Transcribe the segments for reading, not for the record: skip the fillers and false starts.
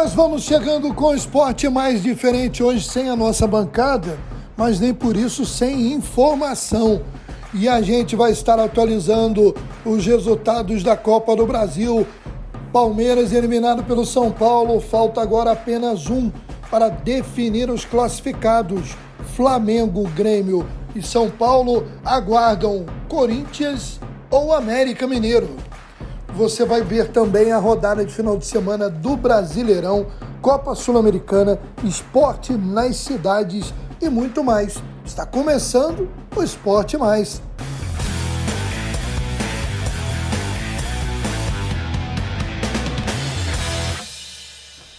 nós vamos chegando com o esporte mais diferente hoje, sem a nossa bancada, mas nem por isso sem informação. E a gente vai estar atualizando os resultados da Copa do Brasil. Palmeiras eliminado pelo São Paulo, falta agora apenas um para definir os classificados. Flamengo, Grêmio e São Paulo aguardam Corinthians ou América Mineiro. Você vai ver também a rodada de final de semana do Brasileirão, Copa Sul-Americana, esporte nas cidades e muito mais. Está começando o Esporte Mais.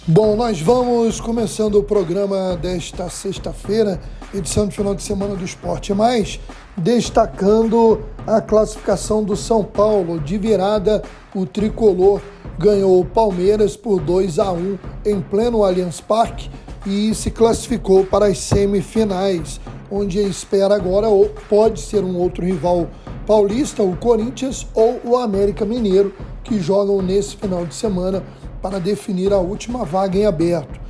Bom, nós vamos começando o programa desta sexta-feira, edição de final de semana do Esporte Mais, destacando a classificação do São Paulo. De virada, o tricolor ganhou o Palmeiras por 2-1 em pleno Allianz Parque e se classificou para as semifinais, onde espera agora ou pode ser um outro rival paulista, o Corinthians ou o América Mineiro, que jogam nesse final de semana para definir a última vaga em aberto.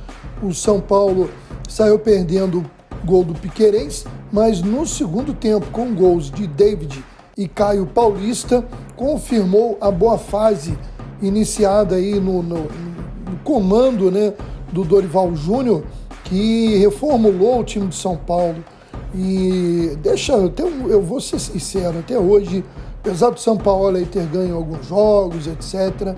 O São Paulo saiu perdendo gol do Piquerez, mas no segundo tempo, com gols de David e Caio Paulista, confirmou a boa fase iniciada aí no comando, né, do Dorival Júnior, que reformulou o time de São Paulo. E eu vou ser sincero, até hoje, apesar do São Paulo aí ter ganho alguns jogos, etc.,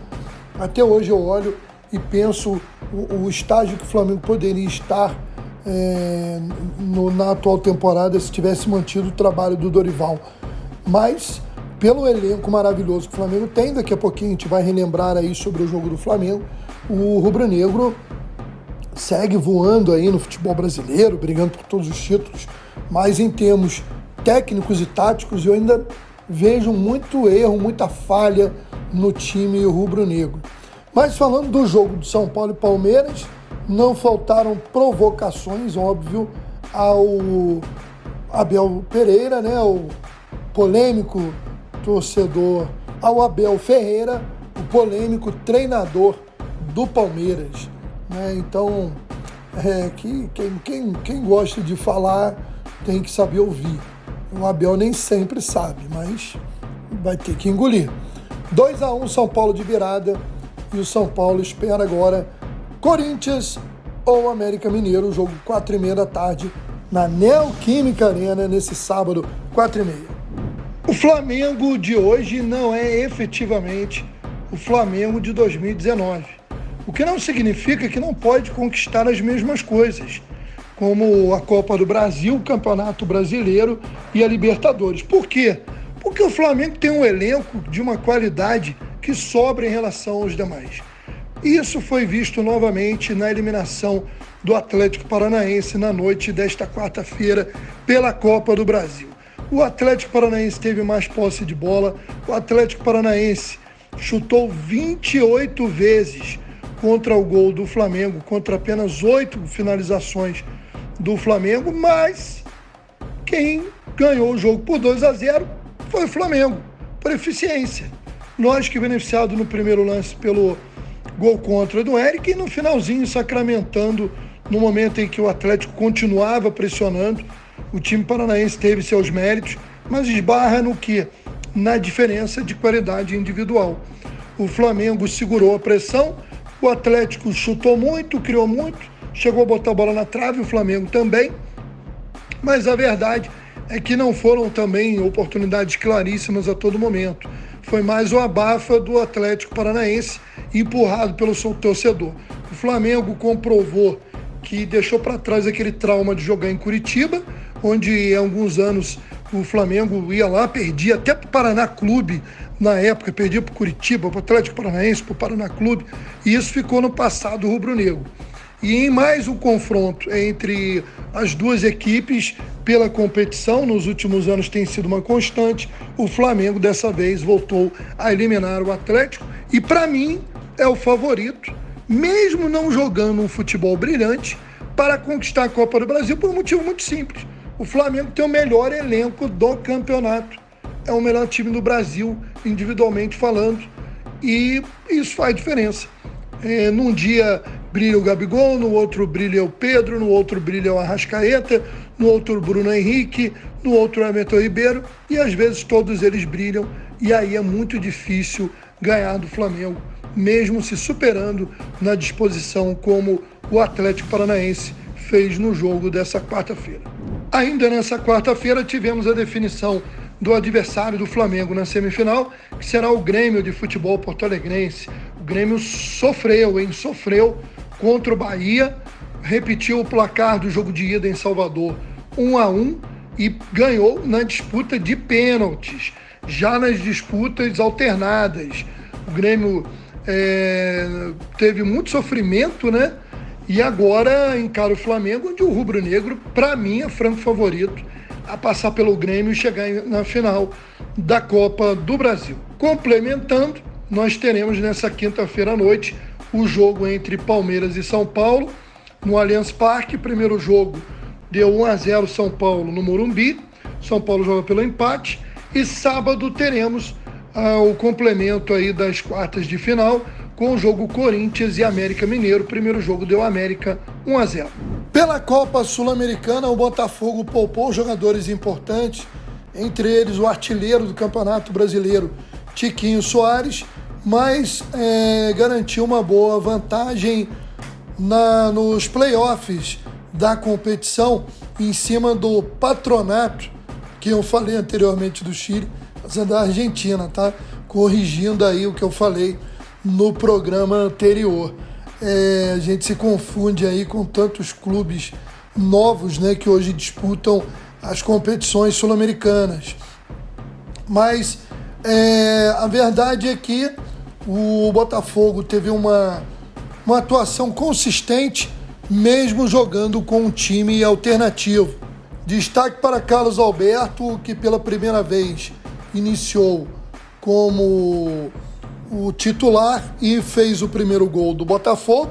até hoje eu olho e penso o estágio que o Flamengo poderia estar na atual temporada se tivesse mantido o trabalho do Dorival. Mas, pelo elenco maravilhoso que o Flamengo tem, daqui a pouquinho a gente vai relembrar aí sobre o jogo do Flamengo, o rubro-negro segue voando aí no futebol brasileiro, brigando por todos os títulos, mas em termos técnicos e táticos eu ainda vejo muito erro, muita falha no time rubro-negro. Mas falando do jogo do São Paulo e Palmeiras, não faltaram provocações, óbvio, ao Abel Pereira, né, o polêmico torcedor, ao Abel Ferreira, o polêmico treinador do Palmeiras, né? Então, quem gosta de falar tem que saber ouvir. O Abel nem sempre sabe, mas vai ter que engolir. 2-1 São Paulo de virada, e o São Paulo espera agora Corinthians ou América Mineiro, jogo 4h30 da tarde, na Neoquímica Arena, nesse sábado, 4h30. O Flamengo de hoje não é efetivamente o Flamengo de 2019, o que não significa que não pode conquistar as mesmas coisas, como a Copa do Brasil, o Campeonato Brasileiro e a Libertadores. Por quê? Porque o Flamengo tem um elenco de uma qualidade que sobra em relação aos demais. Isso foi visto novamente na eliminação do Atlético Paranaense na noite desta quarta-feira pela Copa do Brasil. O Atlético Paranaense teve mais posse de bola, o Atlético Paranaense chutou 28 vezes contra o gol do Flamengo, contra apenas 8 finalizações do Flamengo, mas quem ganhou o jogo por 2-0 foi o Flamengo, por eficiência. Lógico que beneficiado no primeiro lance pelo gol contra do Eric e no finalzinho sacramentando no momento em que o Atlético continuava pressionando. O time paranaense teve seus méritos, mas esbarra no quê? Na diferença de qualidade individual. O Flamengo segurou a pressão, o Atlético chutou muito, criou muito, chegou a botar a bola na trave, o Flamengo também, mas a verdade é que não foram também oportunidades claríssimas a todo momento. Foi mais o abafa do Atlético Paranaense, empurrado pelo seu torcedor. O Flamengo comprovou que deixou para trás aquele trauma de jogar em Curitiba, onde há alguns anos o Flamengo ia lá, perdia até para o Paraná Clube, na época, perdia para o Curitiba, para o Atlético Paranaense, para o Paraná Clube, e isso ficou no passado rubro-negro. E em mais um confronto entre as duas equipes pela competição, nos últimos anos tem sido uma constante, o Flamengo dessa vez voltou a eliminar o Atlético e para mim é o favorito, mesmo não jogando um futebol brilhante, para conquistar a Copa do Brasil por um motivo muito simples. O Flamengo tem o melhor elenco do campeonato, é o melhor time do Brasil, individualmente falando, e isso faz diferença. Num dia brilha o Gabigol, no outro brilha o Pedro, no outro brilha o Arrascaeta, no outro Bruno Henrique, no outro Everton Ribeiro, e às vezes todos eles brilham, e aí é muito difícil ganhar do Flamengo, mesmo se superando na disposição como o Atlético Paranaense fez no jogo dessa quarta-feira. Ainda nessa quarta-feira tivemos a definição do adversário do Flamengo na semifinal, que será o Grêmio de Futebol Porto-Alegrense. O Grêmio sofreu contra o Bahia, repetiu o placar do jogo de ida em Salvador 1-1 e ganhou na disputa de pênaltis, já nas disputas alternadas. O Grêmio teve muito sofrimento, né? E agora encara o Flamengo, onde o rubro-negro, para mim, é franco favorito a passar pelo Grêmio e chegar na final da Copa do Brasil. Complementando, nós teremos nessa quinta-feira à noite o jogo entre Palmeiras e São Paulo, no Allianz Parque. Primeiro jogo deu 1-0 São Paulo no Morumbi. São Paulo joga pelo empate. E sábado teremos o complemento aí das quartas de final, com o jogo Corinthians e América Mineiro. O primeiro jogo deu América 1-0. Pela Copa Sul-Americana, o Botafogo poupou jogadores importantes, entre eles o artilheiro do Campeonato Brasileiro, Tiquinho Soares, mas garantiu uma boa vantagem nos playoffs da competição em cima do Patronato, que eu falei anteriormente do Chile, mas é da Argentina, tá? Corrigindo aí o que eu falei no programa anterior. A gente se confunde aí com tantos clubes novos, né, que hoje disputam as competições sul-americanas. Mas a verdade é que o Botafogo teve uma atuação consistente, mesmo jogando com um time alternativo. Destaque para Carlos Alberto, que pela primeira vez iniciou como o titular e fez o primeiro gol do Botafogo,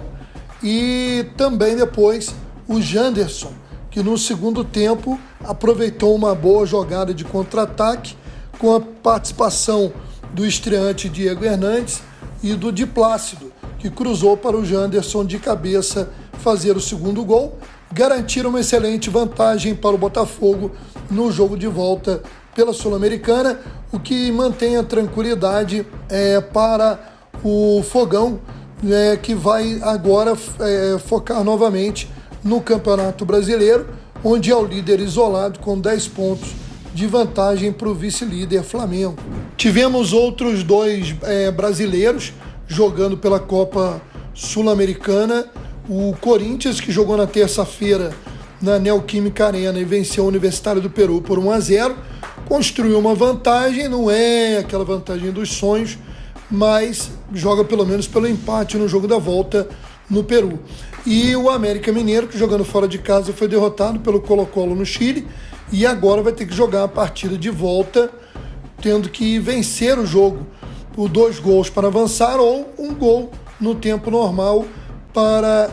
e também depois o Janderson, que no segundo tempo aproveitou uma boa jogada de contra-ataque com a participação do estreante Diego Hernandes e do Di Plácido, que cruzou para o Janderson de cabeça fazer o segundo gol, garantir uma excelente vantagem para o Botafogo no jogo de volta pela Sul-Americana, o que mantém a tranquilidade para o Fogão, que vai agora focar novamente no Campeonato Brasileiro, onde é o líder isolado com 10 pontos de vantagem para o vice-líder Flamengo. Tivemos outros dois brasileiros jogando pela Copa Sul-Americana. O Corinthians, que jogou na terça-feira na Neoquímica Arena e venceu o Universitário do Peru por 1-0, construiu uma vantagem, não é aquela vantagem dos sonhos, mas joga pelo menos pelo empate no jogo da volta no Peru. E o América Mineiro, que jogando fora de casa foi derrotado pelo Colo-Colo no Chile, e agora vai ter que jogar a partida de volta, tendo que vencer o jogo por 2 gols para avançar ou 1 gol no tempo normal para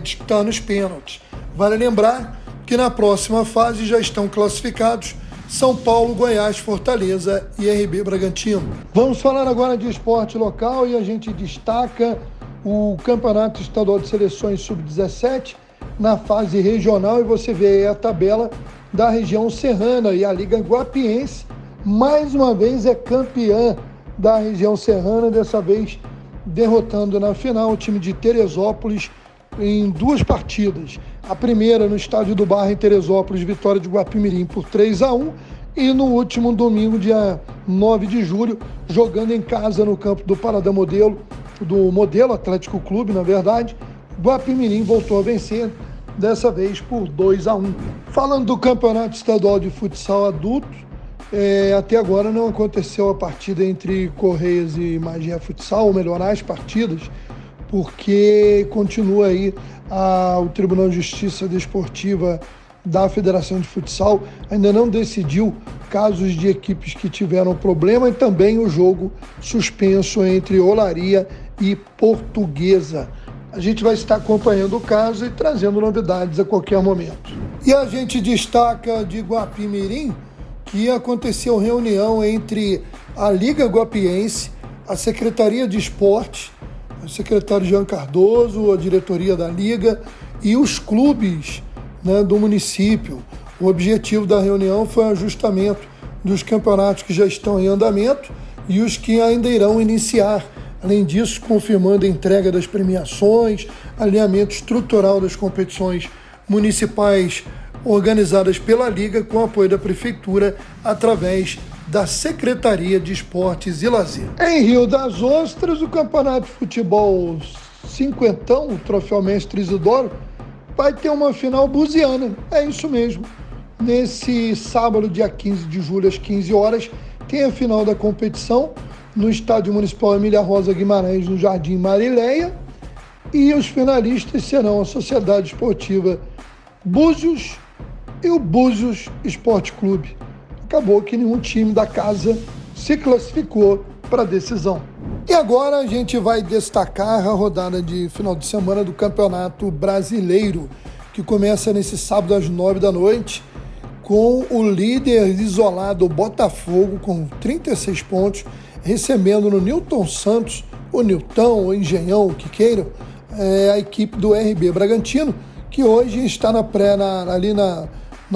disputar nos pênaltis. Vale lembrar que na próxima fase já estão classificados São Paulo, Goiás, Fortaleza e RB Bragantino. Vamos falar agora de esporte local e a gente destaca o Campeonato Estadual de Seleções Sub-17 na fase regional, e você vê aí a tabela da região serrana, e a Liga Guapiense mais uma vez é campeã da região serrana, dessa vez derrotando na final o time de Teresópolis em 2 partidas. A primeira no estádio do Barra em Teresópolis, vitória de Guapimirim por 3-1, e no último domingo, dia 9 de julho, jogando em casa no campo do Paradão Modelo, do Modelo Atlético Clube, na verdade, Guapimirim voltou a vencer, dessa vez por 2-1. Falando do Campeonato Estadual de Futsal Adulto, até agora não aconteceu a partida entre Correias e Magia Futsal, ou melhor, as partidas, porque continua aí o Tribunal de Justiça Desportiva da Federação de Futsal ainda não decidiu casos de equipes que tiveram problema, e também o jogo suspenso entre Olaria e Portuguesa. A gente vai estar acompanhando o caso e trazendo novidades a qualquer momento. E a gente destaca de Guapimirim que aconteceu reunião entre a Liga Guapiense, a Secretaria de Esportes, o secretário Jean Cardoso, a diretoria da Liga e os clubes, né, do município. O objetivo da reunião foi o ajustamento dos campeonatos que já estão em andamento e os que ainda irão iniciar. Além disso, confirmando a entrega das premiações, alinhamento estrutural das competições municipais organizadas pela Liga com apoio da Prefeitura através da Secretaria de Esportes e Lazer. Em Rio das Ostras, o Campeonato de Futebol Cinquentão, o Troféu Mestre Isidoro, vai ter uma final buziana. É isso mesmo. Nesse sábado, dia 15 de julho, às 15 horas, tem a final da competição no Estádio Municipal Emília Rosa Guimarães, no Jardim Marileia. E os finalistas serão a Sociedade Esportiva Búzios e o Búzios Esporte Clube. Acabou que nenhum time da casa se classificou para a decisão. E agora a gente vai destacar a rodada de final de semana do Campeonato Brasileiro, que começa nesse sábado às 9 da noite, com o líder isolado Botafogo com 36 pontos, recebendo no Newton Santos, o Newton, o Engenhão, o que queiram, a equipe do RB Bragantino, que hoje está na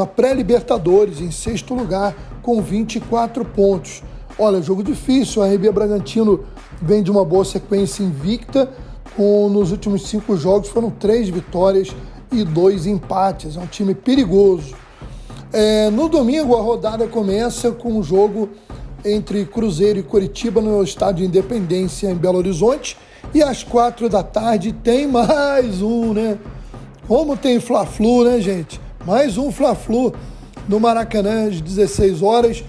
pré-Libertadores, em sexto lugar, com 24 pontos. Olha, jogo difícil, o RB Bragantino vem de uma boa sequência invicta, nos últimos 5 jogos foram 3 vitórias e 2 empates, é um time perigoso. No domingo a rodada começa com um jogo entre Cruzeiro e Coritiba no Estádio Independência em Belo Horizonte, e às 4 da tarde tem mais um, né? Como tem Fla-Flu, né, gente? Mais um Fla-Flu no Maracanã às 16 horas,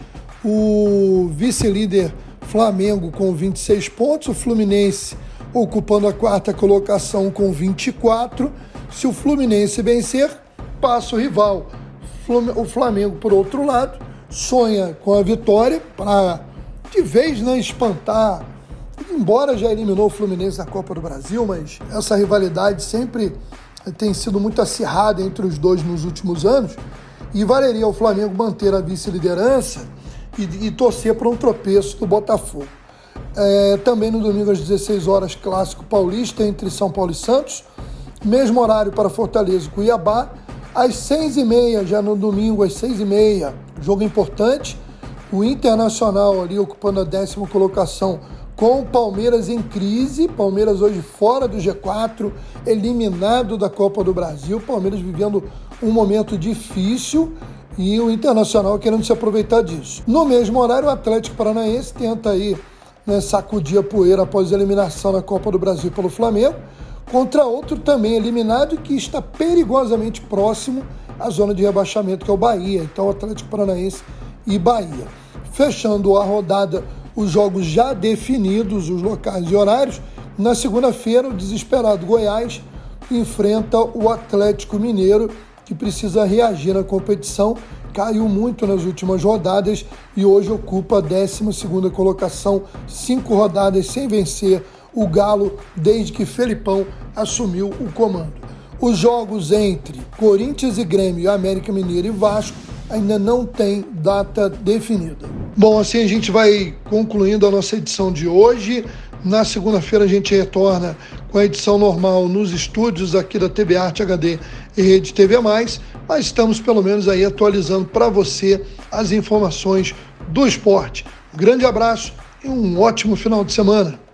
o vice-líder Flamengo com 26 pontos, o Fluminense ocupando a 4ª colocação com 24. Se o Fluminense vencer, passa o rival. O Flamengo, por outro lado, sonha com a vitória para, de vez, né, espantar, embora já eliminou o Fluminense na Copa do Brasil, mas essa rivalidade sempre tem sido muito acirrada entre os dois nos últimos anos, e valeria ao Flamengo manter a vice-liderança e torcer para um tropeço do Botafogo. Também no domingo às 16 horas, clássico paulista entre São Paulo e Santos, mesmo horário para Fortaleza e Cuiabá. Às 6h30, já no domingo às 6h30, jogo importante, o Internacional ali ocupando a 10ª colocação com o Palmeiras em crise, Palmeiras hoje fora do G4, eliminado da Copa do Brasil, Palmeiras vivendo um momento difícil e o Internacional querendo se aproveitar disso. No mesmo horário, o Atlético Paranaense tenta aí, né, sacudir a poeira após a eliminação na Copa do Brasil pelo Flamengo, contra outro também eliminado e que está perigosamente próximo à zona de rebaixamento, que é o Bahia. Então, Atlético Paranaense e Bahia. Fechando a rodada, os jogos já definidos, os locais e horários. Na segunda-feira, o desesperado Goiás enfrenta o Atlético Mineiro, que precisa reagir na competição. Caiu muito nas últimas rodadas e hoje ocupa a 12ª colocação, 5 rodadas sem vencer o Galo desde que Felipão assumiu o comando. Os jogos entre Corinthians e Grêmio, América Mineiro e Vasco ainda não tem data definida. Bom, assim a gente vai concluindo a nossa edição de hoje. Na segunda-feira a gente retorna com a edição normal nos estúdios aqui da TV Arte HD e Rede TV+, mas estamos pelo menos aí atualizando para você as informações do esporte. Um grande abraço e um ótimo final de semana.